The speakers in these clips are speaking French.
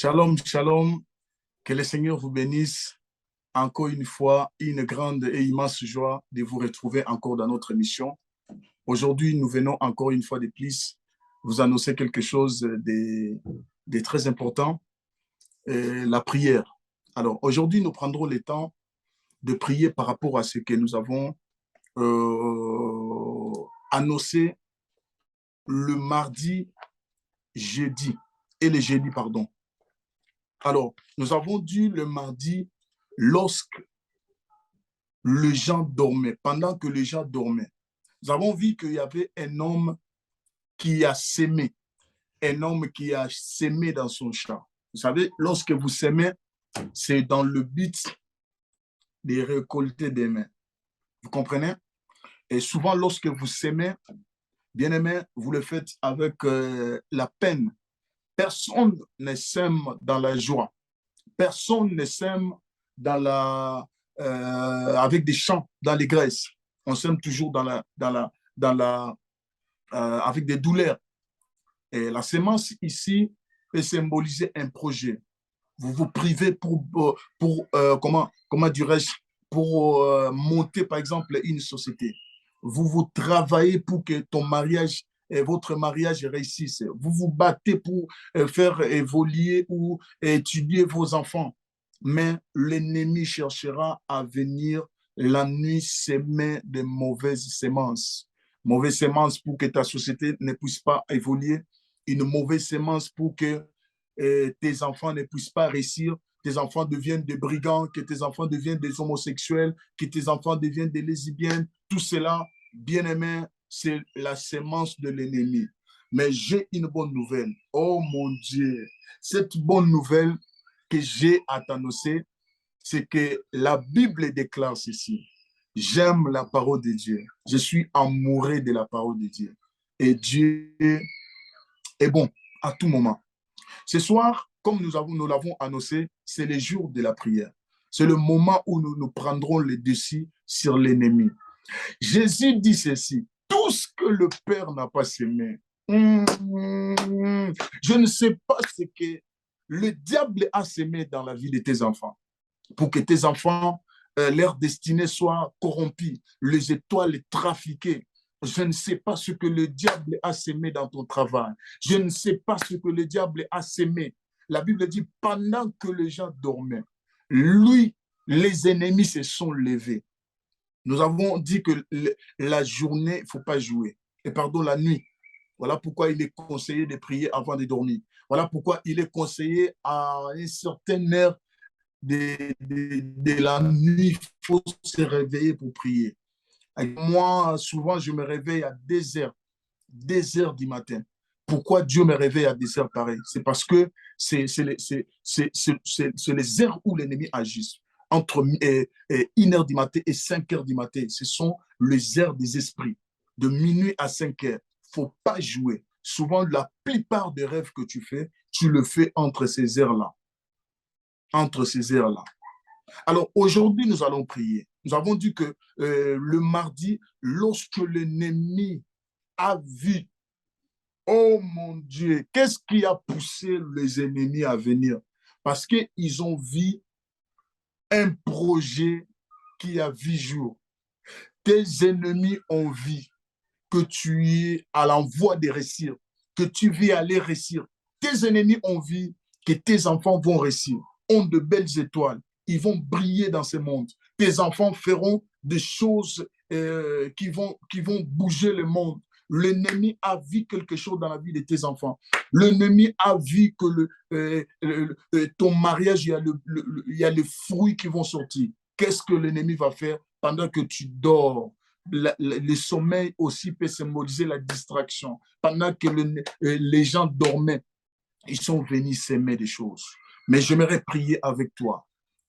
Shalom, shalom, que le Seigneur vous bénisse. Encore une fois, une grande et immense joie de vous retrouver encore dans notre émission. Aujourd'hui, nous venons encore une fois de plus vous annoncer quelque chose de très important, la prière. Alors, aujourd'hui, nous prendrons le temps de prier par rapport à ce que nous avons annoncé le mardi, jeudi, et le jeudi, pardon. Alors, nous avons dit le mardi, lorsque les gens dormaient, pendant que les gens dormaient, nous avons vu qu'il y avait un homme qui a sémé, dans son champ. Vous savez, lorsque vous sémez, c'est dans le but de récolter des mains. Vous comprenez? Et souvent, lorsque vous sémez, bien aimé, vous le faites avec la peine. Personne ne sème dans la joie. Personne ne sème avec des champs dans les graisses. On sème toujours avec des douleurs. Et la sémence ici peut symboliser un projet. Vous vous privez comment dirais-je, pour monter, par exemple, une société. Vous travaillez pour que votre mariage réussisse. Vous vous battez pour faire évoluer ou étudier vos enfants. Mais l'ennemi cherchera à venir la nuit s'aimer de mauvaises semences. Mauvaise semence pour que ta société ne puisse pas évoluer. Une mauvaise semence pour que tes enfants ne puissent pas réussir. Tes enfants deviennent des brigands, que tes enfants deviennent des homosexuels, que tes enfants deviennent des lesbiennes. Tout cela, bien aimé, c'est la semence de l'ennemi. Mais j'ai une bonne nouvelle. Oh mon Dieu, cette bonne nouvelle que j'ai à t'annoncer, c'est que la Bible déclare ceci. J'aime la parole de Dieu. Je suis amoureux de la parole de Dieu. Et Dieu est bon à tout moment. Ce soir, comme nous l'avons annoncé, c'est le jour de la prière. C'est le moment où nous prendrons le dessus sur l'ennemi. Jésus dit ceci, tout ce que le Père n'a pas semé. Je ne sais pas ce que le diable a semé dans la vie de tes enfants. Pour que tes enfants, leur destinée soit corrompue, les étoiles trafiquées. Je ne sais pas ce que le diable a semé dans ton travail. Je ne sais pas ce que le diable a semé. La Bible dit, pendant que les gens dormaient, lui, les ennemis se sont levés. Nous avons dit que la journée, il ne faut pas jouer. Et pardon, la nuit. Voilà pourquoi il est conseillé de prier avant de dormir. Voilà pourquoi il est conseillé à une certaine heure de la nuit, il faut se réveiller pour prier. Et moi, souvent, je me réveille à 2 heures du matin. Pourquoi Dieu me réveille à 2 heures pareil? C'est parce que c'est les heures où l'ennemi agit. Entre 1 heure du matin et 5 heures du matin, ce sont les heures des esprits. De minuit à 5 heures, il ne faut pas jouer. Souvent, la plupart des rêves que tu fais, tu le fais entre ces heures-là. Entre ces heures-là. Alors, aujourd'hui, nous allons prier. Nous avons dit que le mardi, lorsque l'ennemi a vu, oh mon Dieu, qu'est-ce qui a poussé les ennemis à venir? Parce qu'ils ont vu un projet qui a vu jour. Tes ennemis ont vu que tu es à l'envoi de réussir, que tu vas aller réussir. Tes ennemis ont vu que tes enfants vont réussir, ont de belles étoiles. Ils vont briller dans ce monde. Tes enfants feront des choses qui vont bouger le monde. L'ennemi a vu quelque chose dans la vie de tes enfants. L'ennemi a vu que ton mariage, il y a les fruits qui vont sortir. Qu'est-ce que l'ennemi va faire pendant que tu dors? Le sommeil aussi peut symboliser la distraction. Pendant que les gens dormaient, ils sont venus s'aimer des choses. Mais j'aimerais prier avec toi.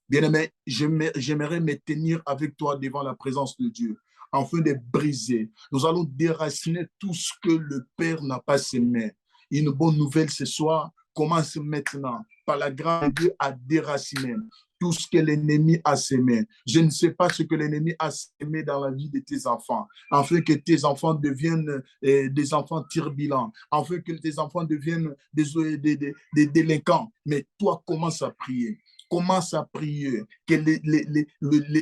Bien-aimé, j'aimerais me tenir avec toi devant la présence de Dieu, afin de briser. Nous allons déraciner tout ce que le Père n'a pas semé. Une bonne nouvelle ce soir commence maintenant, par la grâce de Dieu, à déraciner tout ce que l'ennemi a semé. Je ne sais pas ce que l'ennemi a semé dans la vie de tes enfants, afin que tes enfants deviennent des enfants turbulents, afin que tes enfants deviennent des délinquants. Mais toi, commence à prier. Commence à prier que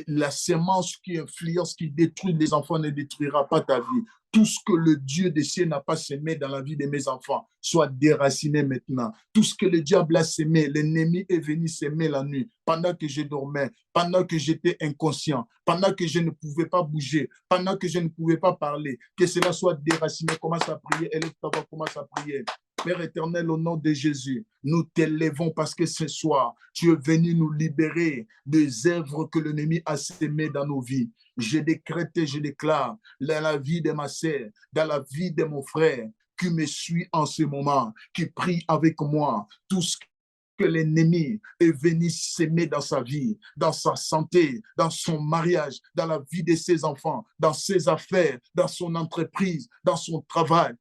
la sémence qui influence, qui détruit les enfants ne détruira pas ta vie. Tout ce que le Dieu des cieux n'a pas semé dans la vie de mes enfants soit déraciné maintenant. Tout ce que le diable a semé, l'ennemi est venu s'aimer la nuit, pendant que je dormais, pendant que j'étais inconscient, pendant que je ne pouvais pas bouger, pendant que je ne pouvais pas parler, que cela soit déraciné. Commence à prier, élève ta voix, commence à prier. Père éternel, au nom de Jésus, nous t'élèvons parce que ce soir, tu es venu nous libérer des œuvres que l'ennemi a semées dans nos vies. Je décrète et je déclare dans la vie de ma sœur, dans la vie de mon frère qui me suit en ce moment, qui prie avec moi, tout ce que l'ennemi est venu s'aimer dans sa vie, dans sa santé, dans son mariage, dans la vie de ses enfants, dans ses affaires, dans son entreprise, dans son travail.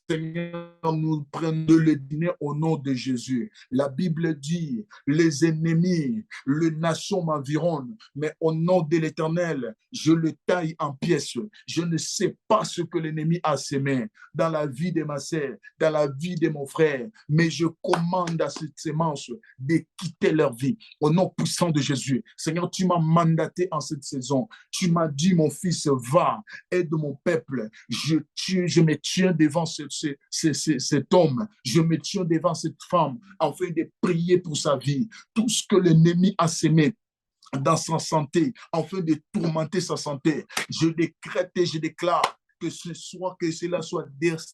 Seigneur, nous prenons le dîner au nom de Jésus. La Bible dit, les ennemis, les nations m'environnent, mais au nom de l'Éternel, je le taille en pièces. Je ne sais pas ce que l'ennemi a semé dans la vie de ma sœur, dans la vie de mon frère, mais je commande à cette sémence de quitter leur vie. Au nom puissant de Jésus. Seigneur, tu m'as mandaté en cette saison. Tu m'as dit, mon fils, va, aide mon peuple. Je me tiens devant cet homme, je me tiens devant cette femme afin de prier pour sa vie. Tout ce que l'ennemi a semé dans sa santé, afin de tourmenter sa santé, je décrète et je déclare que ce soit, que cela soit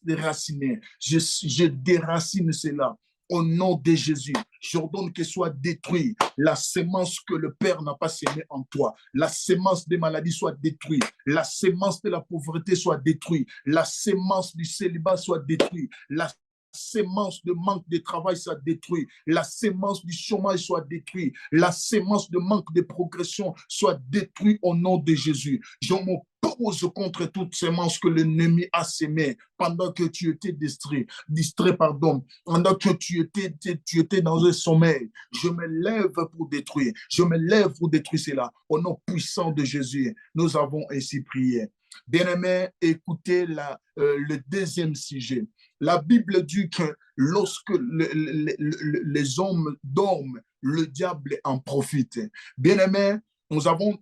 déraciné. Je déracine cela. Au nom de Jésus, j'ordonne que soit détruit la sémence que le Père n'a pas sémée en toi. La sémence des maladies soit détruite. La sémence de la pauvreté soit détruite. La sémence du célibat soit détruite. La sémence de manque de travail soit détruite. La sémence du chômage soit détruite. La sémence de manque de progression soit détruite au nom de Jésus. Je m'oppose contre toute sémence que l'ennemi a sémée pendant que tu étais distrait, pendant que tu étais dans un sommeil. Je me lève pour détruire. Je me lève pour détruire cela. Au nom puissant de Jésus, nous avons ainsi prié. Bien-aimés, écoutez le deuxième sujet. La Bible dit que lorsque les hommes dorment, le diable en profite. Bien-aimés, nous avons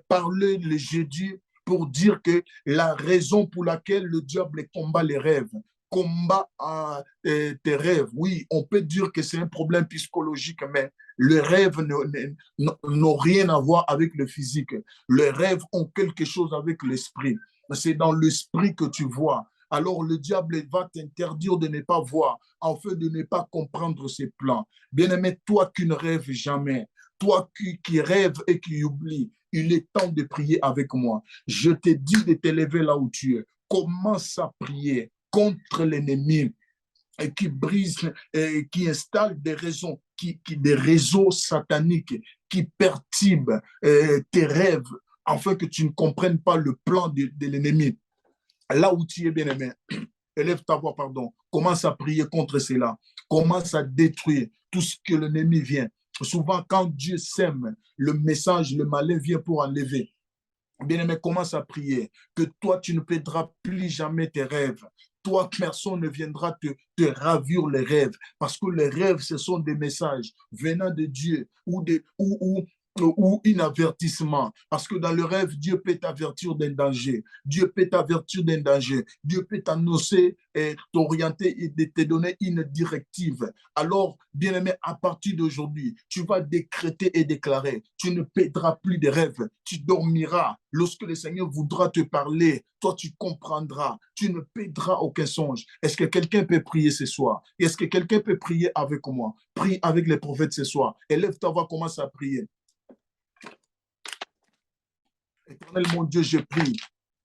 parlé le jeudi pour dire que la raison pour laquelle le diable combat les rêves, combat tes rêves, oui, on peut dire que c'est un problème psychologique, mais les rêves n'ont rien à voir avec le physique. Les rêves ont quelque chose avec l'esprit. C'est dans l'esprit que tu vois. Alors le diable va t'interdire de ne pas voir, afin de ne pas comprendre ses plans. Bien-aimé, toi qui ne rêves jamais, toi qui rêves et qui oublies, il est temps de prier avec moi. Je te dis de t'élever là où tu es. Commence à prier contre l'ennemi et qui brise, et qui installe des réseaux sataniques qui perturbent tes rêves afin que tu ne comprennes pas le plan de l'ennemi. Là où tu es, bien-aimé, élève ta voix, pardon. Commence à prier contre cela. Commence à détruire tout ce que l'ennemi vient. Souvent, quand Dieu sème le message, le malin vient pour enlever. Bien-aimé, commence à prier que toi, tu ne perdras plus jamais tes rêves. Toi, personne ne viendra te ravir les rêves, parce que les rêves, ce sont des messages venant de Dieu ou un avertissement. Parce que dans le rêve, Dieu peut t'avertir d'un danger. Dieu peut t'avertir d'un danger. Dieu peut t'annoncer et t'orienter et te donner une directive. Alors, bien-aimé, à partir d'aujourd'hui, tu vas décréter et déclarer. Tu ne perdras plus de rêves. Tu dormiras. Lorsque le Seigneur voudra te parler, toi, tu comprendras. Tu ne perdras aucun songe. Est-ce que quelqu'un peut prier ce soir? Est-ce que quelqu'un peut prier avec moi? Prie avec les prophètes ce soir. Élève ta voix, commence à prier. Éternel mon Dieu, je prie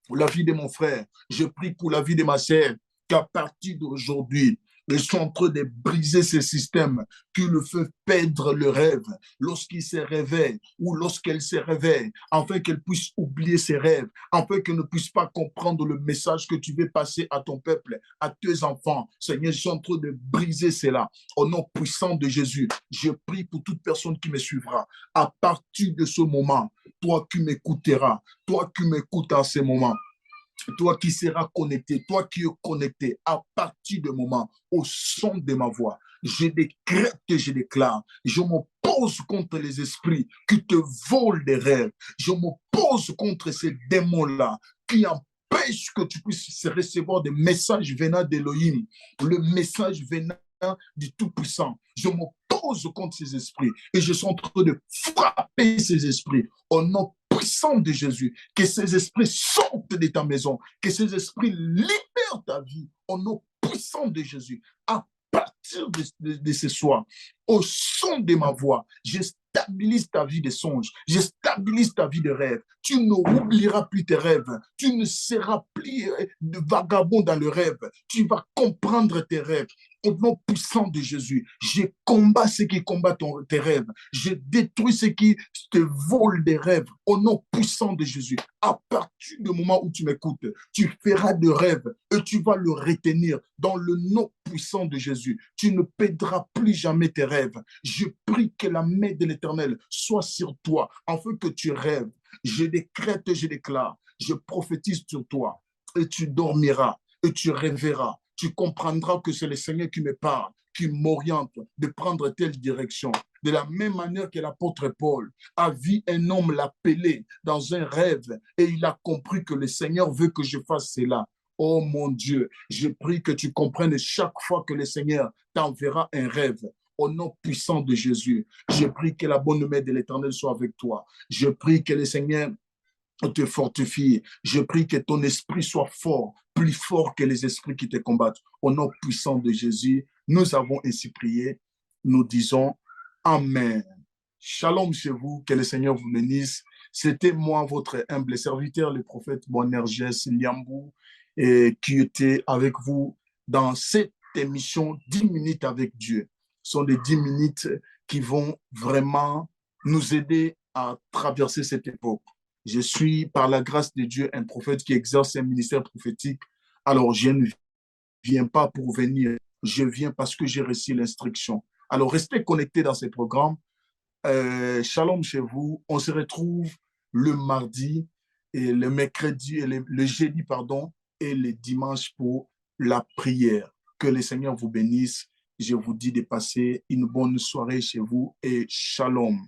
pour la vie de mon frère. Je prie pour la vie de ma sœur, qu'à partir d'aujourd'hui, Ils sont en train de briser ces systèmes qui le font perdre le rêve lorsqu'il se réveille ou lorsqu'elle se réveille, afin qu'elle puisse oublier ses rêves, afin qu'elle ne puisse pas comprendre le message que tu veux passer à ton peuple, à tes enfants. Seigneur, je suis en train de briser cela. Au nom puissant de Jésus, je prie pour toute personne qui me suivra. À partir de ce moment, toi qui m'écouteras, toi qui m'écoutes en ce moment, toi qui seras connecté, toi qui es connecté à partir du moment au son de ma voix, je décrète et je déclare, je m'oppose contre les esprits qui te volent des rêves, je m'oppose contre ces démons-là qui empêchent que tu puisses recevoir des messages venant d'Élohim, le message venant du Tout-Puissant. Je m'oppose contre ces esprits et je suis en train de frapper ces esprits au nom puissant de Jésus, que ces esprits sortent de ta maison, que ces esprits libèrent ta vie au nom puissant de Jésus. À partir de ce soir, au son de ma voix, je stabilise ta vie de songes, je stabilise ta vie de rêve. Tu n'oublieras plus tes rêves, tu ne seras plus de vagabond dans le rêve, tu vas comprendre tes rêves. Au nom puissant de Jésus, je combats ceux qui combattent tes rêves. Je détruis ceux qui te volent des rêves. Au nom puissant de Jésus, à partir du moment où tu m'écoutes, tu feras de rêves et tu vas le retenir dans le nom puissant de Jésus. Tu ne perdras plus jamais tes rêves. Je prie que la main de l'Éternel soit sur toi afin que tu rêves. Je décrète et je déclare, je prophétise sur toi et tu dormiras et tu rêveras. Tu comprendras que c'est le Seigneur qui me parle, qui m'oriente de prendre telle direction. De la même manière que l'apôtre Paul a vu un homme l'appeler dans un rêve et il a compris que le Seigneur veut que je fasse cela. Oh mon Dieu, je prie que tu comprennes chaque fois que le Seigneur t'enverra un rêve. Au nom puissant de Jésus, je prie que la bonne main de l'Éternel soit avec toi. Je prie que le Seigneur te fortifie. Je prie que ton esprit soit fort, plus fort que les esprits qui te combattent. Au nom puissant de Jésus, nous avons ainsi prié. Nous disons Amen. Shalom chez vous, que le Seigneur vous bénisse. C'était moi, votre humble serviteur, le prophète Boanerges Liambou, qui était avec vous dans cette émission 10 minutes avec Dieu. Ce sont des 10 minutes qui vont vraiment nous aider à traverser cette époque. Je suis, par la grâce de Dieu, un prophète qui exerce un ministère prophétique. Alors, je ne viens pas pour venir, je viens parce que j'ai reçu l'instruction. Alors, restez connectés dans ces programmes. Shalom chez vous. On se retrouve le mardi et le mercredi, et le jeudi, pardon, et le dimanche pour la prière. Que le Seigneur vous bénisse. Je vous dis de passer une bonne soirée chez vous et shalom.